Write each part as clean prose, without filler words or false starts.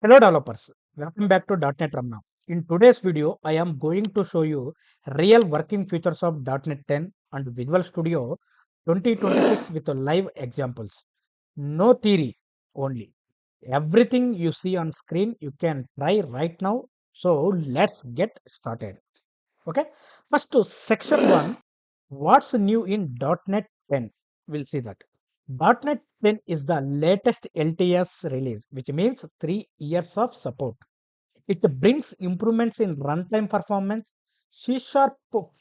Hello developers, welcome back to .NET Ramana. In today's video, I am going to show you real working features of .NET 10 and Visual Studio 2026 with live examples. No theory only. Everything you see on screen you can try right now. So let's get started. Okay, first to section 1, what's new in .NET 10? We'll see that. .NET 10 is the latest LTS release, which means 3 years of support. It brings improvements in runtime performance, C Sharp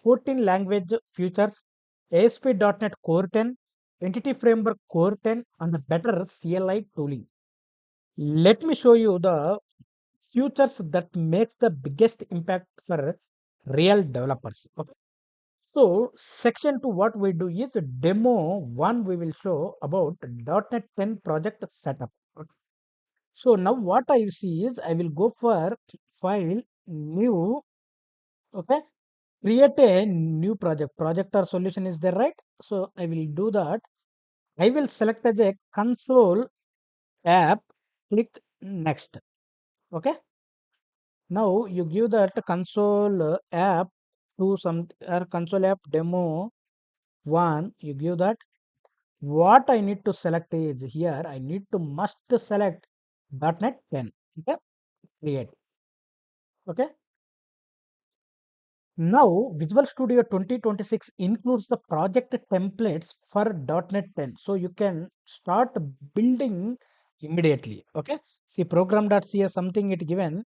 14 language features, ASP.NET Core 10, Entity Framework Core 10, and better CLI tooling. Let me show you the features that makes the biggest impact for real developers. Okay. So section 2, what we do is demo 1 we will show about .NET 10 project setup. Okay. So now what I see is I will go for file new, okay, create a new project. Project or solution is there, right? So I will do that. I will select as a console app, click next. Okay. Now you give that console app to some console app demo 1, you give that. What I need to select is here, I need to must select .NET 10. Okay, create. Okay. Now Visual Studio 2026 includes the project templates for .NET 10. So you can start building immediately. Okay. See program.cs something it given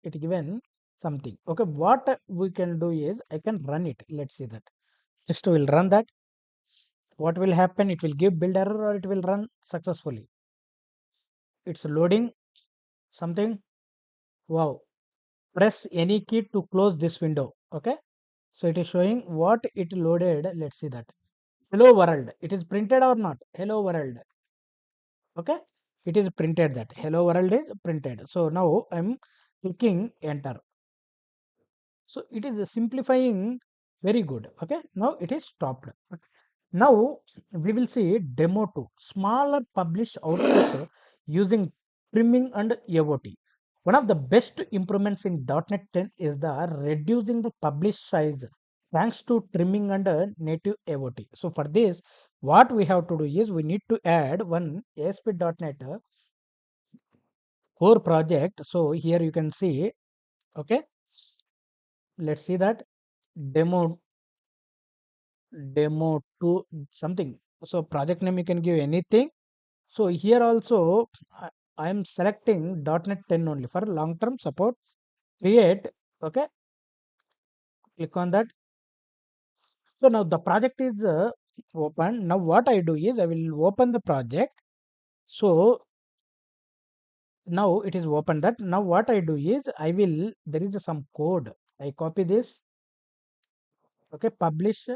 something. Okay. What we can do is I can run it. Let's see that. Just will run that. What will happen? It will give build error or it will run successfully. It's loading something. Wow. Press any key to close this window. Okay. So it is showing what it loaded. Let's see that. Hello world. It is printed or not? Hello world. Okay. It is printed that. Hello world is printed. So now I'm clicking enter. So it is simplifying very good. Okay. Now it is stopped. Okay. Now we will see demo 2, smaller publish output using trimming and AOT. One of the best improvements in .NET 10 is the reducing the publish size thanks to trimming and native AOT. So for this, what we have to do is we need to add one ASP.NET core project. So here you can see, okay, let's see that demo 2 something. So project name you can give anything. So here also I am selecting .NET 10 only for long term support. Create. Okay, click on that. So now the project is open. Now what I do is I will open the project. So now it is open that. Now what I do is I will, there is some code. I copy this. Okay, publish.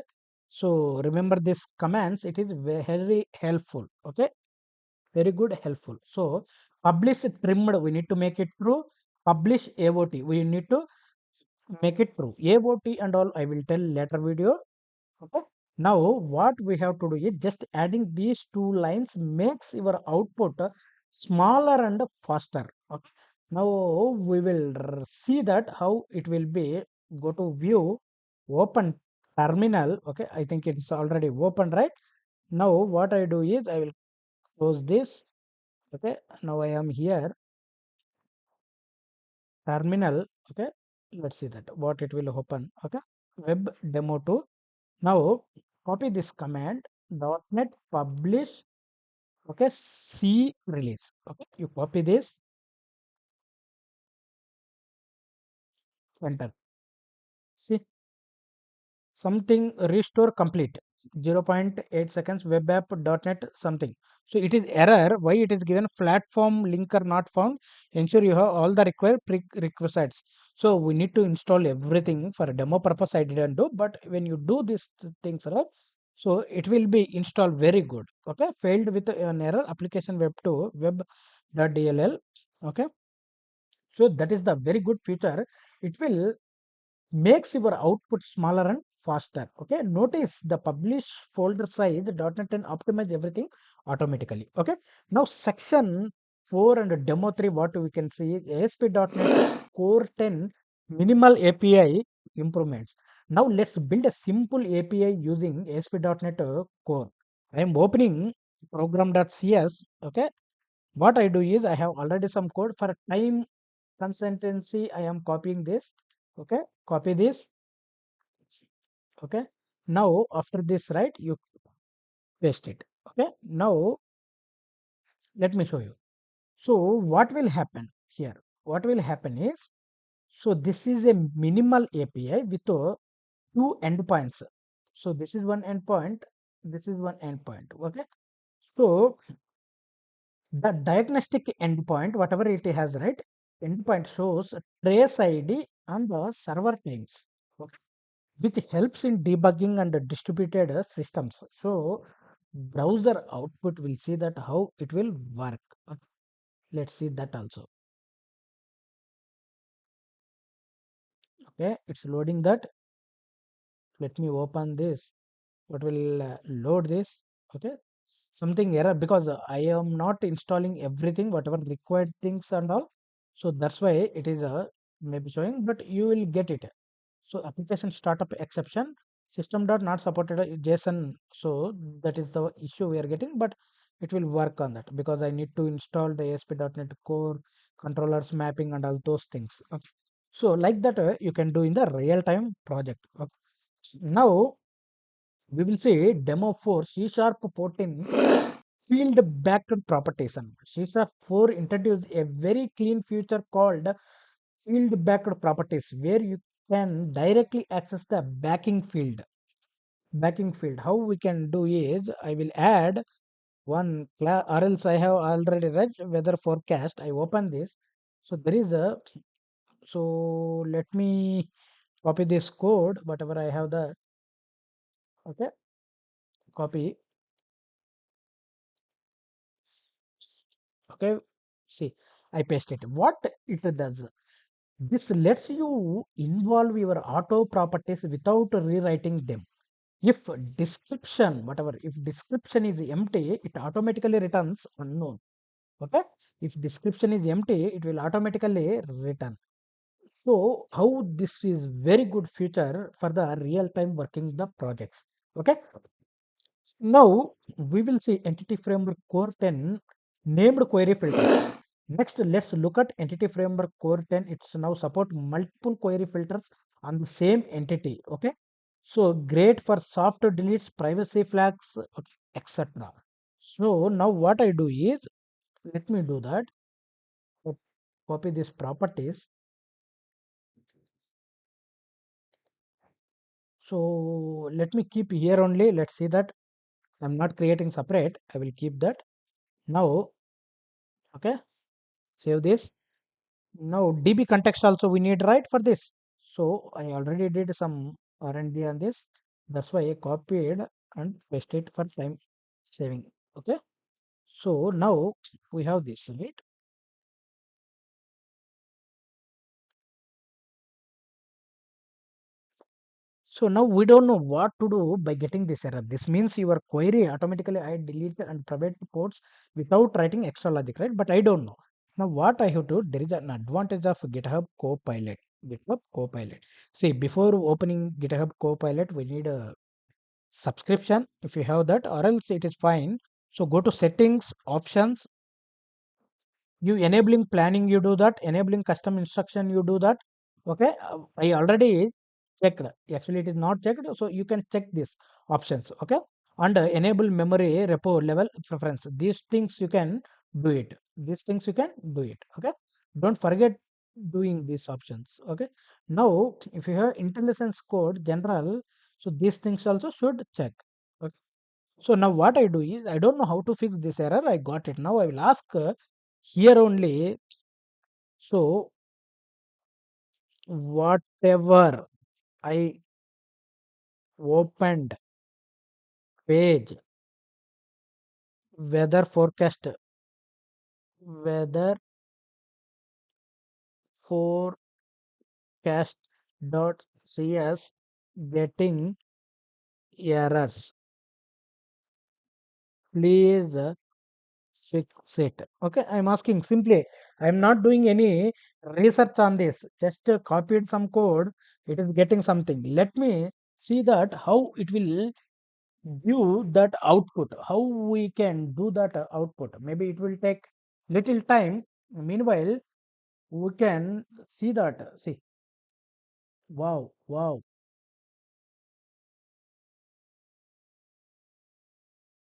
So remember this commands. It is very helpful. Okay, very good, helpful. So publish trimmed, we need to make it true. Publish AOT, we need to make it true. AOT and all I will tell later video. Okay. Now what we have to do is just adding these two lines makes your output smaller and faster. Okay. Now we will see that how it will be. Go to view, open terminal. Okay, I think it's already open, right? Now what I do is I will close this. Okay, now I am here, terminal. Okay, let's see that what it will open. Okay, web demo 2. Now copy this command .NET publish. Okay, c release. Okay, you copy this, enter. See something restore complete 0.8 seconds web app.net something. So it is error. Why it is given? Platform linker not found. Ensure you have all the required prerequisites. So we need to install everything. For a demo purpose I didn't do, but when you do these things, right, so it will be installed very good. Okay, failed with an error application web to web.dll. Okay, so that is the very good feature. It will makes your output smaller and faster. Okay, notice the publish folder size .NET and optimize everything automatically. Okay, now section 4 and demo 3, what we can see is ASP.NET Core 10 minimal API improvements. Now let's build a simple API using ASP.NET Core. I am opening program.cs. Okay, what I do is I have already some code for time consistency. I am copying this. Okay, copy this. Okay, now after this, right, you paste it. Okay, now let me show you. So what will happen here? What will happen is, so this is a minimal API with two endpoints. So this is one endpoint, this is one endpoint. Okay, so the diagnostic endpoint, whatever it has, right, endpoint shows trace ID and the server times, okay, which helps in debugging and distributed systems. So browser output will see that how it will work. Okay, let's see that also. Okay, it's loading that. Let me open this. What will load this? Okay, something error because I am not installing everything, whatever required things and all. So that's why it is maybe showing, but you will get it. So application startup exception, system dot not supported JSON. So that is the issue we are getting, but it will work on that because I need to install the ASP.NET Core controllers mapping and all those things. Okay. So like that you can do in the real time project. Okay. Now we will see demo 4 C sharp 14 field backed properties. And C sharp 4 introduced a very clean feature called field backed properties where you can directly access the backing field. Backing field. How we can do is I will add one class, or else I have already read weather forecast. I open this. So there is a, so let me copy this code, whatever I have the, okay, copy. Okay, see, I paste it. What it does, this lets you involve your auto properties without rewriting them. If description, whatever, if description is empty, it automatically returns unknown. Okay, if description is empty, it will automatically return. So how this is very good feature for the real time working the projects. Okay, now we will see Entity Framework Core 10 named query filters. Next, let's look at Entity Framework Core 10. It's now support multiple query filters on the same entity. Okay, so great for soft deletes, privacy flags, okay, etc. So now what I do is, let me do that. Copy these properties. So let me keep here only. Let's see that I'm not creating separate. I will keep that now. Okay, save this. Now DB context also we need, right, for this. So I already did some R&D on this. That's why I copied and pasted for time saving. Okay. So now we have this, right? So now we don't know what to do by getting this error. This means your query automatically I delete and private ports without writing extra logic, right? But I don't know. Now what I have to, there is an advantage of GitHub Copilot. GitHub Copilot. See, before opening GitHub Copilot, we need a subscription if you have that, or else it is fine. So go to settings, options, you enabling planning, you do that, enabling custom instruction, you do that. Okay, I already checked, actually it is not checked, so you can check these options. Okay, and enable memory repo level preference, these things you can do it, these things you can do it. Okay, don't forget doing these options. Okay, now if you have intelligence code general, so these things also should check. Okay. So now what I do is, I don't know how to fix this error. I got it. Now I will ask here only. So whatever I opened page, weather forecast, weather forecast dot cs getting errors. Please fix it. Okay, I'm asking simply, I'm not doing any research on this, just copied some code, it is getting something. Let me see that how it will view that output, how we can do that output. Maybe it will take little time. Meanwhile, we can see that. See, wow, wow,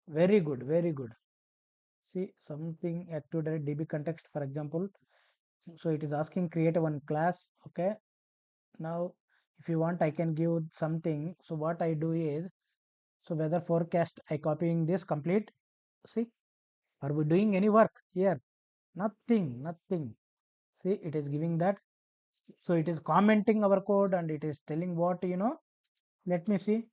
very good, very good. See, something active direct db context, for example. So it is asking create one class. Okay, now if you want, I can give something. So what I do is, so weather forecast, I copying this complete. See, are we doing any work here? Nothing, nothing. See, it is giving that. So it is commenting our code and it is telling what, let me see.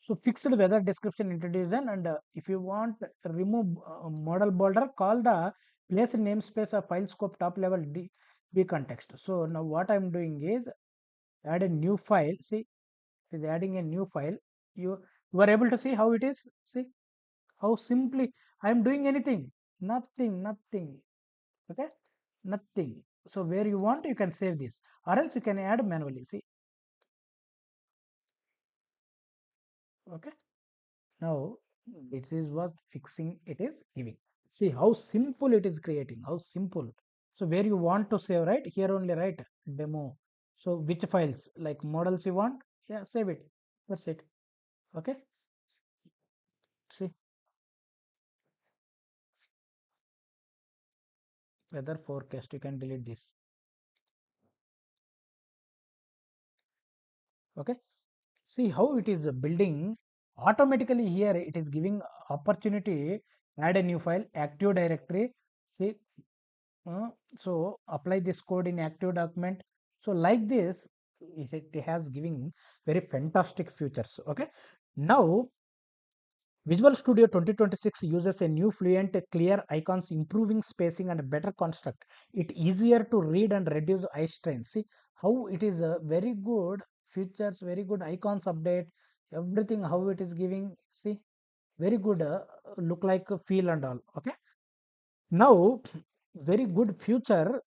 So fixed weather description introduced, and if you want remove model border, call the place namespace of file scope top level d context. So now what I'm doing is add a new file. See, it is adding a new file. You are able to see how it is. See how simply I'm doing anything. Nothing, nothing. Okay, nothing. So where you want, you can save this, or else you can add manually. See, okay. Now this is what fixing it is giving. See how simple it is creating. How simple. So where you want to save, right? Here only, right? Demo. So which files like models you want? Yeah, save it. That's it. Okay. See, weather forecast. You can delete this. Okay. See how it is building automatically here. It is giving opportunity. Add a new file, active directory. See, so apply this code in active document. So like this, it has giving very fantastic features. Okay. Now Visual Studio 2026 uses a new fluent clear icons, improving spacing and better construct. It easier to read and reduce eye strain. See how it is a very good features, very good icons update, everything how it is giving. See, very good look like feel and all. Okay. Now very good future.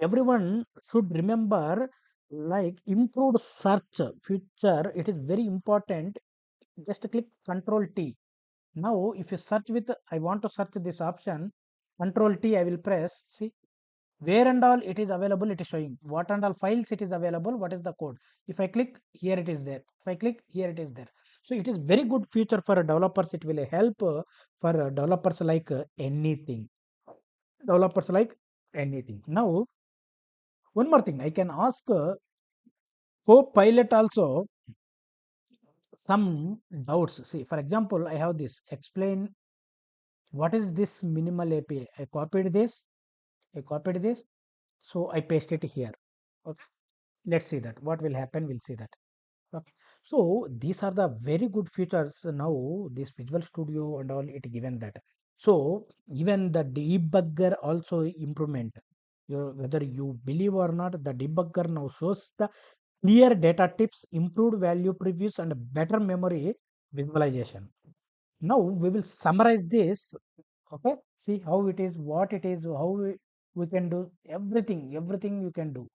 Everyone should remember, like improved search feature. It is very important. Just click Ctrl T. Now if you search with, I want to search this option, Ctrl T I will press. See where and all it is available, it is showing what and all files it is available, what is the code. If I click here, it is there. If I click here, it is there. So it is very good feature for developers. It will help for developers like anything. Developers like anything. Now one more thing, I can ask Copilot also some doubts. See, for example, I have this explain what is this minimal API. I copied this, so I paste it here. Okay, let's see that what will happen. We'll see that. Okay, so these are the very good features. Now this Visual Studio and all it given that. So even the debugger also improvement. Whether you believe or not, the debugger now shows the clear data tips, improved value previews, and better memory visualization. Now we will summarize this. Okay, see how it is, what it is, how we can do everything, everything you can do.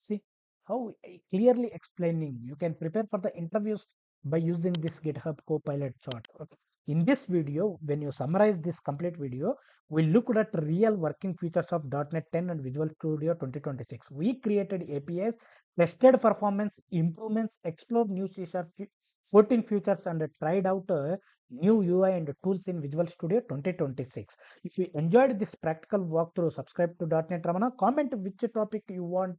See how clearly explaining. You can prepare for the interviews by using this GitHub Copilot chart. Okay. In this video, when you summarize this complete video, we looked at real working features of .NET 10 and Visual Studio 2026. We created APIs, tested performance improvements, explored new C# 14 features, and tried out new UI and tools in Visual Studio 2026. If you enjoyed this practical walkthrough, subscribe to .NET Ramana. Comment which topic you want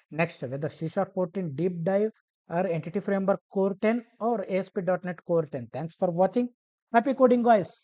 next, whether C# 14 deep dive or Entity Framework Core 10 or ASP.NET Core 10. Thanks for watching. Happy coding, guys.